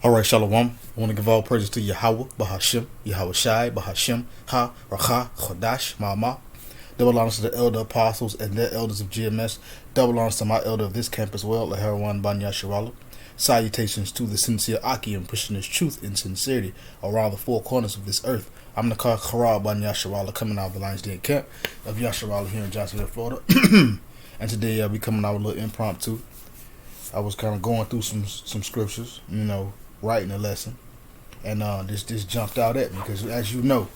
Alright, Shalom. I want to give all praises to Yahweh, Bahashim, Yahweh Shai, Bahashim, Ha, Racha, Chodash, Ma'amah. Double honors to the elder apostles and their elders of GMS. Double honors to my elder of this camp as well, Laharawan Ban Yasharala. Salutations to the sincere Akim, pushing his truth and sincerity around the four corners of this earth. I'm the Khara Ban Yasharala, coming out of the Lions Den camp of Yasharala here in Johnsonville, Florida. And today I'll be coming out with a little impromptu. I was kind of going through some scriptures, writing a lesson, and this jumped out at me because, as you know,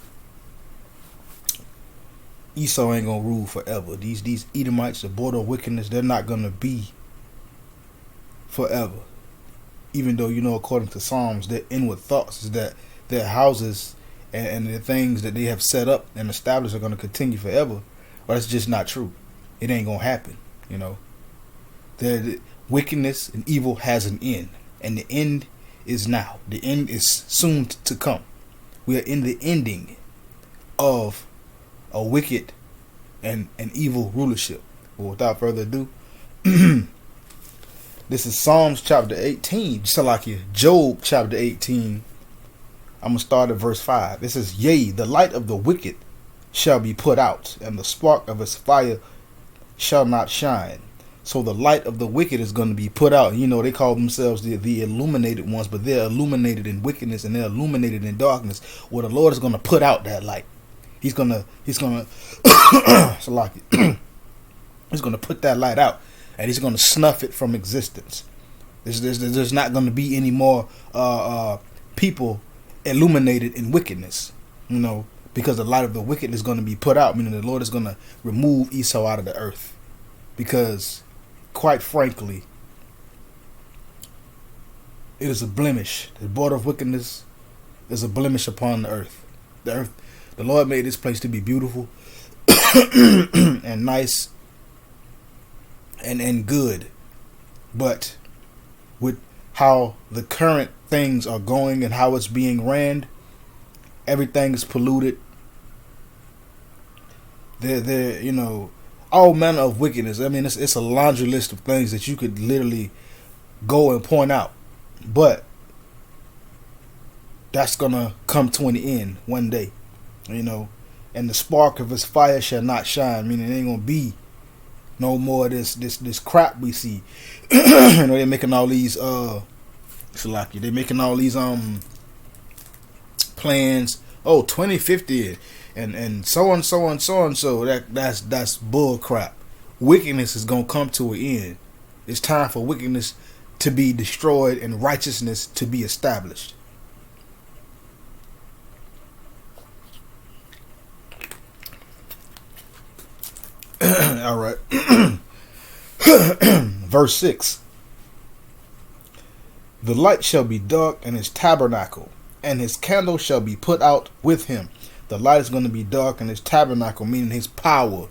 Esau ain't gonna rule forever. These Edomites, the border of wickedness, they're not gonna be forever. Even though, according to Psalms, their inward thoughts is that their houses and the things that they have set up and established are gonna continue forever. But it's just not true. It ain't gonna happen. The wickedness and evil has an end, and the end is now. The end is soon to come. We are in the ending of a wicked and an evil rulership. But without further ado, this is Psalms chapter 18. Job chapter 18. I'm going to start at verse 5. It says, "Yea, the light of the wicked shall be put out, and the spark of his fire shall not shine." So the light of the wicked is going to be put out. They call themselves the illuminated ones, but they're illuminated in wickedness and they're illuminated in darkness. Well, the Lord is going to put out that light. He's going to he's going to put that light out, and he's going to snuff it from existence. There's not going to be any more people illuminated in wickedness, because the light of the wicked is going to be put out, meaning the Lord is going to remove Esau out of the earth. Because, quite frankly, it is a blemish. The border of wickedness is a blemish upon the earth. The Lord made this place to be beautiful and nice and good. But with how the current things are going and how it's being ran, everything is polluted. All manner of wickedness. I mean, it's a laundry list of things that you could literally go and point out. But that's going to come to an end one day, and the spark of his fire shall not shine, meaning it ain't going to be no more of this crap we see. They're making all these, they're making all these plans, 2050 and so on, so that's bull crap. Wickedness is gonna come to an end. It's time for wickedness to be destroyed and righteousness to be established. All right. Verse 6. "The light shall be dark in his tabernacle, and his candle shall be put out with him." The light is going to be dark in his tabernacle, meaning his power,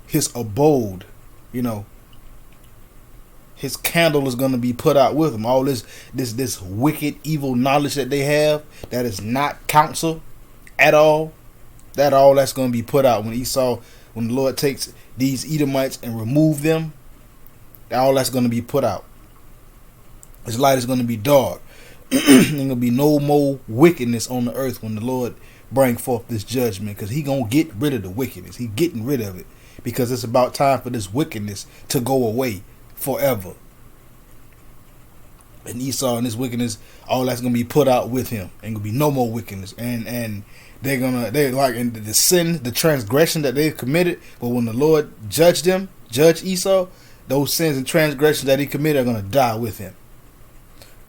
his abode, His candle is going to be put out with him. All this wicked, evil knowledge that they have, that is not counsel at all, that's going to be put out. When the Lord takes these Edomites and remove them, all that's going to be put out. His light is going to be dark. There's going to be no more wickedness on the earth when the Lord bring forth this judgment, because he gonna get rid of the wickedness. He getting rid of it, because it's about time for this wickedness to go away forever. And Esau and his wickedness, all that's gonna be put out with him. Ain't gonna be no more wickedness. And they're like in the sin, the transgression that they've committed. But when the Lord judge Esau, those sins and transgressions that he committed are gonna die with him.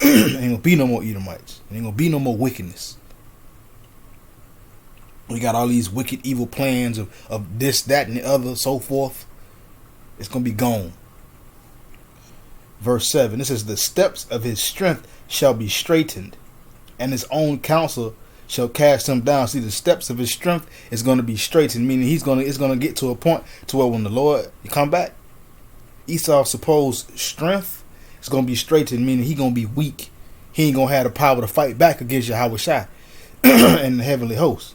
Ain't gonna be no more Edomites. Ain't gonna be no more wickedness. We got all these wicked, evil plans of this, that, and the other, so forth. It's going to be gone. Verse 7, this is, "The steps of his strength shall be straightened, and his own counsel shall cast him down." See, the steps of his strength is going to be straightened, meaning it's going to get to a point to where when the Lord come back, Esau's supposed strength is going to be straightened, meaning he's going to be weak. He ain't going to have the power to fight back against Yahweh Shai and the heavenly host.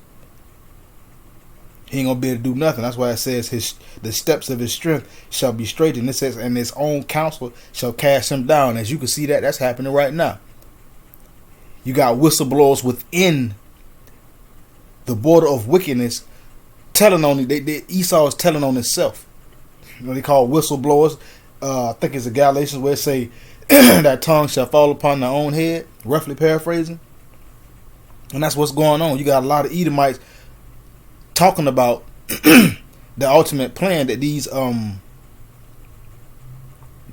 He ain't gonna be able to do nothing. That's why it says the steps of his strength shall be straightened. It says, "And his own counsel shall cast him down." As you can see, that's happening right now. You got whistleblowers within the border of wickedness telling on Esau is telling on himself. They call whistleblowers. I think it's the Galatians where it say that tongue shall fall upon their own head, roughly paraphrasing. And that's what's going on. You got a lot of Edomites talking about the ultimate plan that these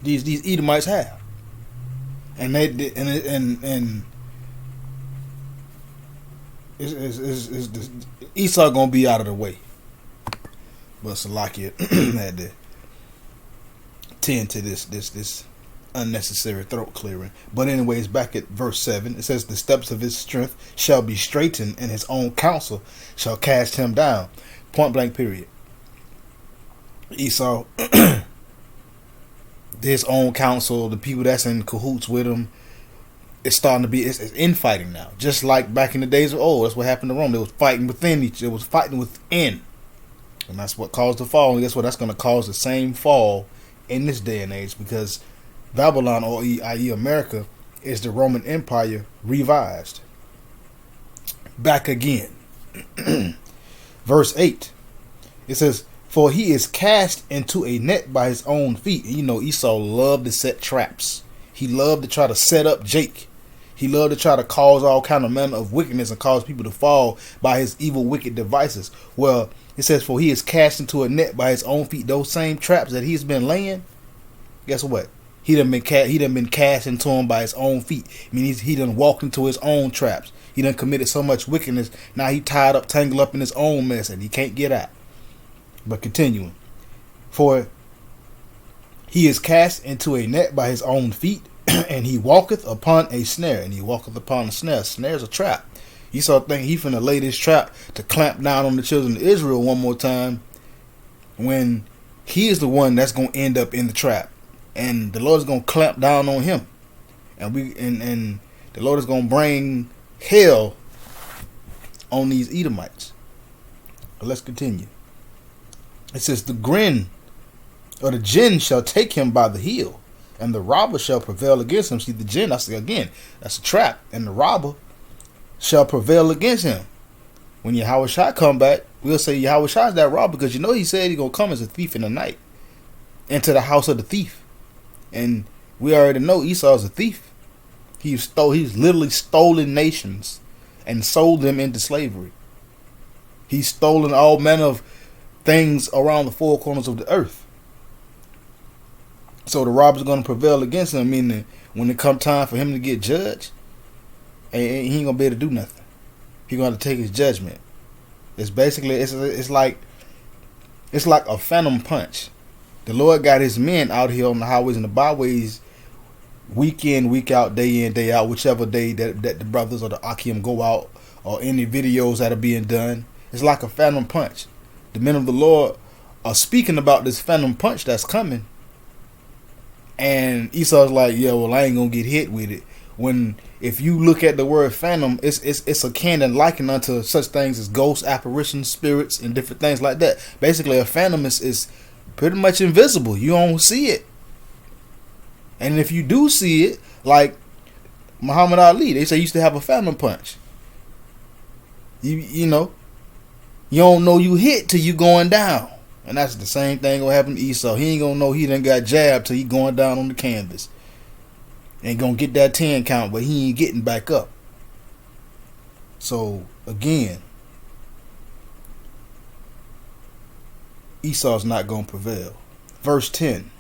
Edomites have, and Esau gonna be out of the way. But Salakia had to tend to this unnecessary throat clearing. But anyways, back at verse 7, it says, the steps of his strength shall be straightened, and his own counsel shall cast him down. Point blank period. Esau, his own counsel, the people that's in cahoots with him, it's starting to be it's infighting now. Just like back in the days of old. That's what happened to Rome. They was fighting within each other. It was fighting within. And that's what caused the fall. And guess what? That's going to cause the same fall in this day and age, because Babylon, or i.e. America, is the Roman Empire revised. Back again. Verse 8. It says, for he is cast into a net by his own feet. And you know, Esau loved to set traps. He loved to try to set up Jake. He loved to try to cause all kind of manner of wickedness and cause people to fall by his evil, wicked devices. Well, it says, for he is cast into a net by his own feet. Those same traps that he's been laying, guess what? He done been cast into him by his own feet. I mean, he done walked into his own traps. He done committed so much wickedness. Now he tied up, tangled up in his own mess, and he can't get out. But continuing. For he is cast into a net by his own feet, and he walketh upon a snare. And he walketh upon a snare. Snare's a trap. Esau think he finna lay this trap to clamp down on the children of Israel one more time, when he is the one that's going to end up in the trap. And the Lord is going to clamp down on him. And the Lord is going to bring hell on these Edomites. But let's continue. It says, the grin or the jinn shall take him by the heel, and the robber shall prevail against him. See, the jinn, that's a trap, and the robber shall prevail against him. When Yahushua come back, we'll say Yahushua is that robber, because you know he said he's going to come as a thief in the night into the house of the thief. And we already know Esau is a thief. He's literally stolen nations and sold them into slavery. He's stolen all manner of things around the four corners of the earth. So the robber's going to prevail against him, meaning when it come time for him to get judged, he ain't going to be able to do nothing. He's going to take his judgment. It's basically, it's like a phantom punch. The Lord got his men out here on the highways and the byways, week in, week out, day in, day out, whichever day that the brothers or the Akim go out, or any videos that are being done. It's like a phantom punch. The men of the Lord are speaking about this phantom punch that's coming. And Esau's like, yeah, well, I ain't going to get hit with it. When, if you look at the word phantom, it's akin and likened unto such things as ghosts, apparitions, spirits, and different things like that. Basically, a phantom is pretty much invisible. You don't see it. And if you do see it, like Muhammad Ali, they say he used to have a phantom punch. You know, you don't know you hit till you going down. And that's the same thing gonna happen to Esau. He ain't gonna know he done got jabbed till he going down on the canvas. Ain't gonna get that 10 count, but he ain't getting back up. So again, Esau's not gonna prevail. Verse 10,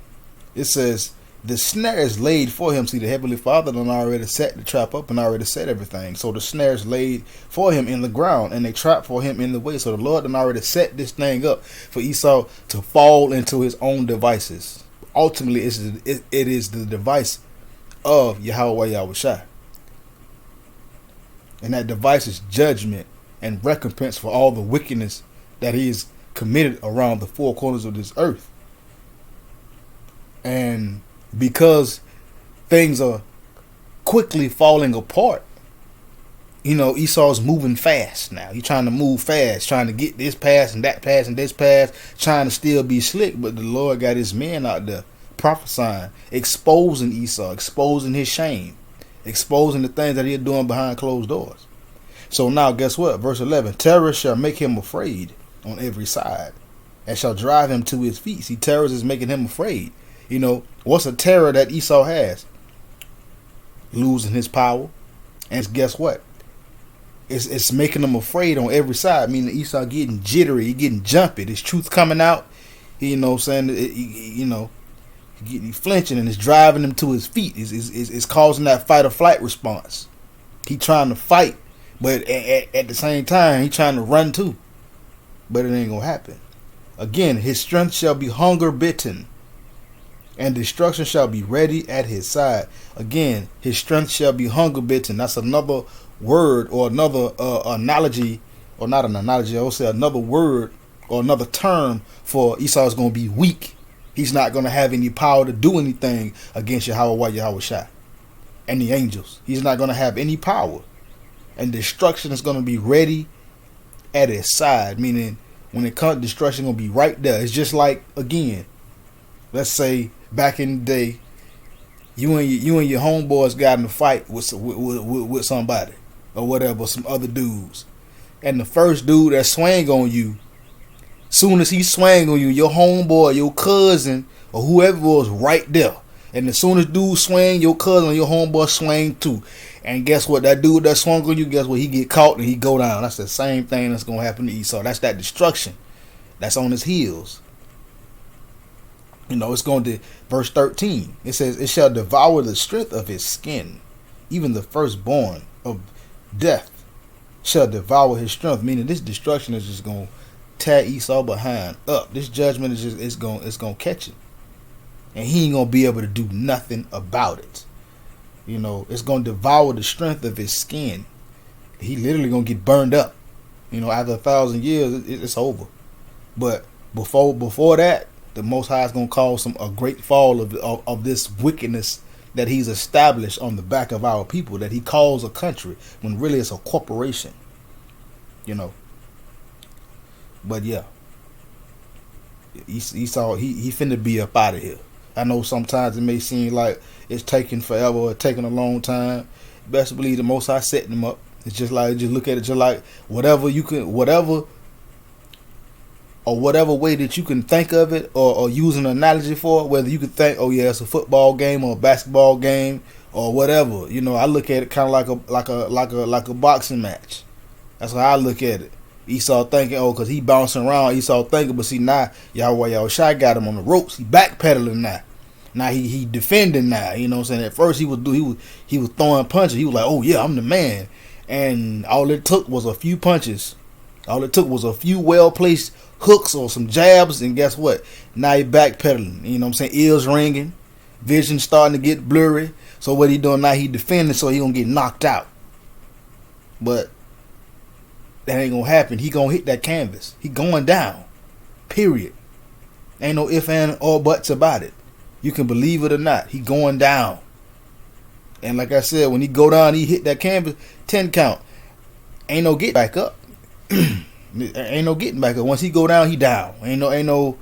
it says, the snare is laid for him. See, the Heavenly Father done already set the trap up and already set everything. So the snare is laid for him in the ground, and they trap for him in the way. So the Lord done already set this thing up for Esau to fall into his own devices. Ultimately, it is the device of Yahweh Yahushua. And that device is judgment and recompense for all the wickedness that he has committed around the four corners of this earth. And because things are quickly falling apart, you know, Esau's moving fast now. He's trying to move fast, trying to get this pass and that pass and this pass, trying to still be slick. But the Lord got his men out there prophesying, exposing Esau, exposing his shame, exposing the things that he's doing behind closed doors. So now guess what? Verse 11, terror shall make him afraid on every side and shall drive him to his feet. See, terror is making him afraid. You know, what's a terror that Esau has? Losing his power. And guess what? It's making him afraid on every side. Meaning Esau getting jittery, he getting jumpy. This truth coming out. You know what I'm saying? He flinching and it's driving him to his feet. It's causing that fight or flight response. He trying to fight, but at the same time, he trying to run too. But it ain't going to happen. Again, his strength shall be hunger bitten, and destruction shall be ready at his side. Again, his strength shall be hunger bitten. That's another word or another analogy, or not an analogy, I would say another word or another term for Esau is going to be weak. He's not going to have any power to do anything against Yahweh Shai and the angels. He's not going to have any power. And destruction is going to be ready at his side. Meaning, when it comes, destruction going to be right there. It's just like, again, let's say back in the day, you and your homeboys got in a fight with somebody or whatever, some other dudes. And the first dude that swang on you, soon as he swang on you, your homeboy, your cousin, or whoever was right there. And as soon as dude swang, your cousin or your homeboy swang too. And guess what? That dude that swung on you, guess what? He get caught and he go down. That's the same thing that's going to happen to Esau. That's that destruction that's on his heels. You know, it's going to, verse 13, it says, it shall devour the strength of his skin. Even the firstborn of death shall devour his strength. Meaning this destruction is just going to tear Esau behind up. This judgment is just, it's going to catch him. And he ain't going to be able to do nothing about it. You know, it's going to devour the strength of his skin. He literally going to get burned up. You know, after 1,000 years, it's over. But before that, the Most High is going to cause a great fall of this wickedness that he's established on the back of our people, that he calls a country when really it's a corporation. You know. But yeah, Esau, he finna be up out of here. I know sometimes it may seem like it's taking forever or taking a long time. Best believe the Most High setting them up. It's just like, just look at it just like whatever way that you can think of it or use an analogy for it, whether you can think, oh yeah, it's a football game or a basketball game or whatever. You know, I look at it kind of like a boxing match. That's how I look at it. Esau thinking, oh, because he bouncing around. Esau thinking, but see now, Yahweh Shai got him on the ropes. He backpedaling now. Now he defending now. You know what I'm saying? At first he was throwing punches. He was like, oh yeah, I'm the man. And all it took was a few punches. All it took was a few well-placed hooks or some jabs, and guess what? Now he backpedaling. You know what I'm saying? Ears ringing, vision starting to get blurry. So what he doing now? He defending, so he gonna get knocked out. But that ain't gonna happen. He gonna hit that canvas. He going down. Period. Ain't no ifs, and or buts about it. You can believe it or not. He going down. And like I said, when he go down, he hit that canvas, 10 count. Ain't no get back up. Ain't no getting back up. Once he go down, he down. Ain't no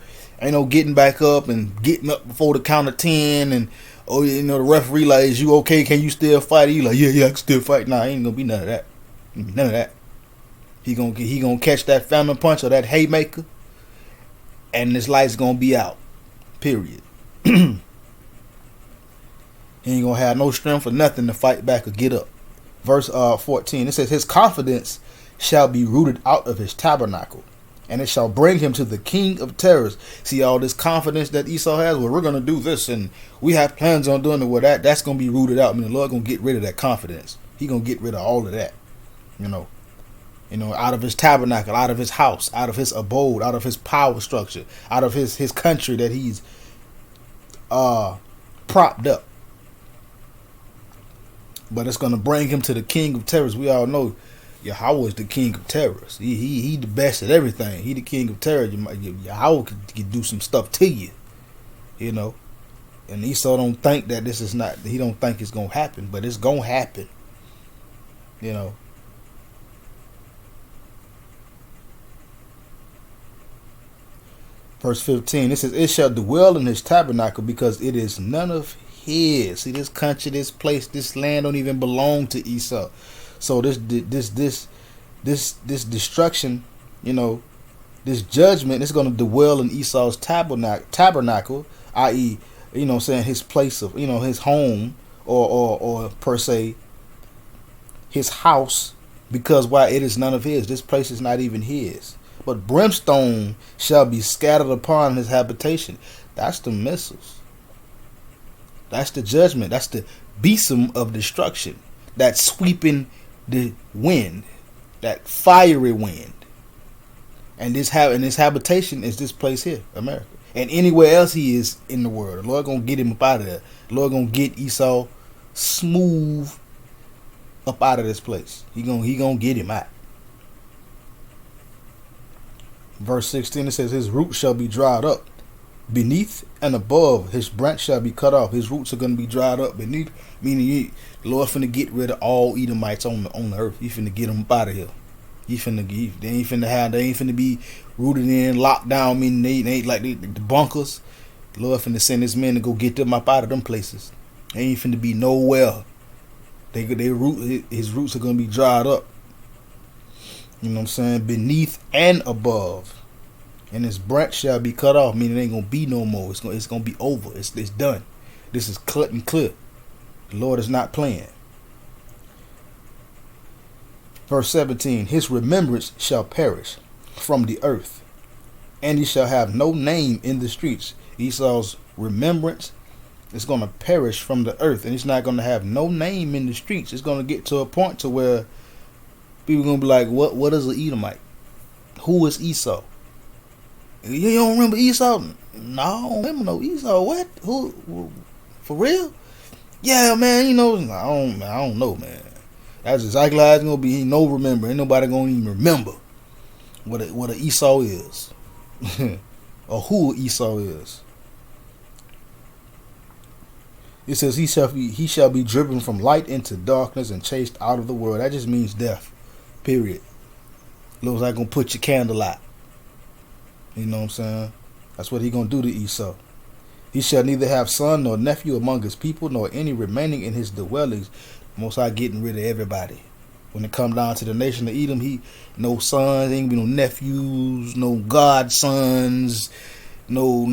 getting back up and getting up before the count of 10 and the referee like, is you okay? Can you still fight? He like, yeah, I can still fight. Nah, ain't gonna be none of that. None of that. He gonna catch that famine punch or that haymaker, and his life's gonna be out. Period. He ain't gonna have no strength or nothing to fight back or get up. Verse 14, it says, his confidence shall be rooted out of his tabernacle, and it shall bring him to the king of terrors. See all this confidence that Esau has, well, we're gonna do this and we have plans on doing it. Well, that's gonna be rooted out. I mean, the Lord gonna get rid of that confidence. He gonna get rid of all of that. You know, out of his tabernacle, out of his house, out of his abode, out of his power structure, out of his country that he's propped up. But it's gonna bring him to the king of terrors. We all know Yahweh is the king of terrors. He the best at everything. He the king of terror. Yahweh could do some stuff to you, you know. And Esau don't think that this is not. He don't think it's gonna happen, but it's gonna happen, you know. Verse 15. It says, it shall dwell in his tabernacle because it is none of his. See, this country, this place, this land don't even belong to Esau. So this destruction, this judgment is going to dwell in Esau's tabernacle, i.e., saying his place of, his home, or per se his house, because why, it is none of his. This place is not even his. But brimstone shall be scattered upon his habitation. That's the missiles. That's the judgment. That's the besom of destruction. That sweeping the wind, that fiery wind. And this habitation is this place here, America. And anywhere else he is in the world, the Lord gonna get him up out of there. The Lord gonna get Esau smooth up out of this place. He gonna get him out. Verse 16, it says, his roots shall be dried up beneath and above. His branch shall be cut off. His roots are going to be dried up beneath, meaning the Lord finna get rid of all Edomites on the earth. He finna get them up out of here. They ain't finna be rooted in, locked down, meaning they ain't like the bunkers. The Lord finna send his men to go get them up out of them places. They ain't finna be nowhere. His roots are going to be dried up. You know what I'm saying? Beneath and above. And his branch shall be cut off, meaning it ain't going to be no more. It's going to be over. It's done. This is cut and clear. The Lord is not playing. Verse 17, his remembrance shall perish from the earth, and he shall have no name in the streets. Esau's remembrance is going to perish from the earth, and he's not going to have no name in the streets. It's going to get to a point to where people are going to be like, what is an Edomite? Who is Esau? You don't remember Esau? No, I don't remember no Esau. What? Who? For real? Yeah, man, I don't know, man. That's exactly how it's going to be. Ain't nobody going to even remember what a Esau is. Or who Esau is. It says he shall be driven from light into darkness and chased out of the world. That just means death. Period. Looks like gonna put your candle out. You know what I'm saying? That's what he gonna do to Esau. He shall neither have son nor nephew among his people, nor any remaining in his dwellings. Most High getting rid of everybody. When it come down to the nation of Edom, he no sons, ain't gonna be no nephews, no godsons, no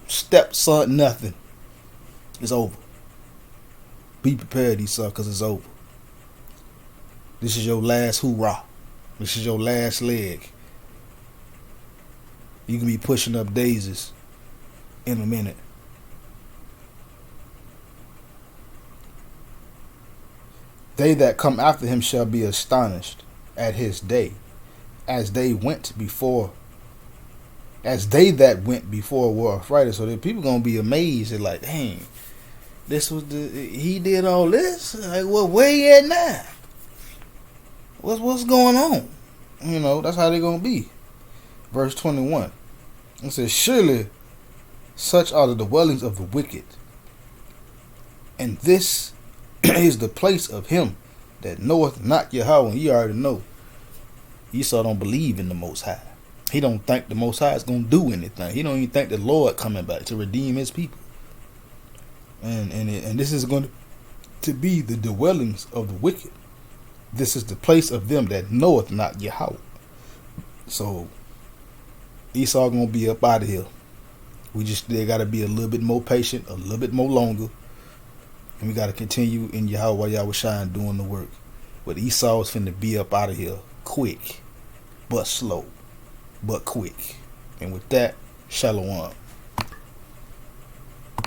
stepson, nothing. It's over. Be prepared, Esau, because it's over. This is your last hoorah. This is your last leg. You can be pushing up daisies in a minute. They that come after him shall be astonished at his day, as they that went before were affrighted. So the people gonna be amazed and like, dang, he did all this? Like, well, where he at now? What's going on? That's how they're gonna be. Verse 21. It says, surely such are the dwellings of the wicked, and this is the place of him that knoweth not Yahweh. You already know. Esau don't believe in the Most High. He don't think the Most High is gonna do anything. He don't even think the Lord coming back to redeem his people. And this is going to be the dwellings of the wicked. This is the place of them that knoweth not Yahweh. So Esau gonna be up out of here. They gotta be a little bit more patient, a little bit more longer, and we gotta continue in Yahweh while Yahweh shine doing the work. But Esau is finna be up out of here quick, but slow, but quick. And with that, shalom.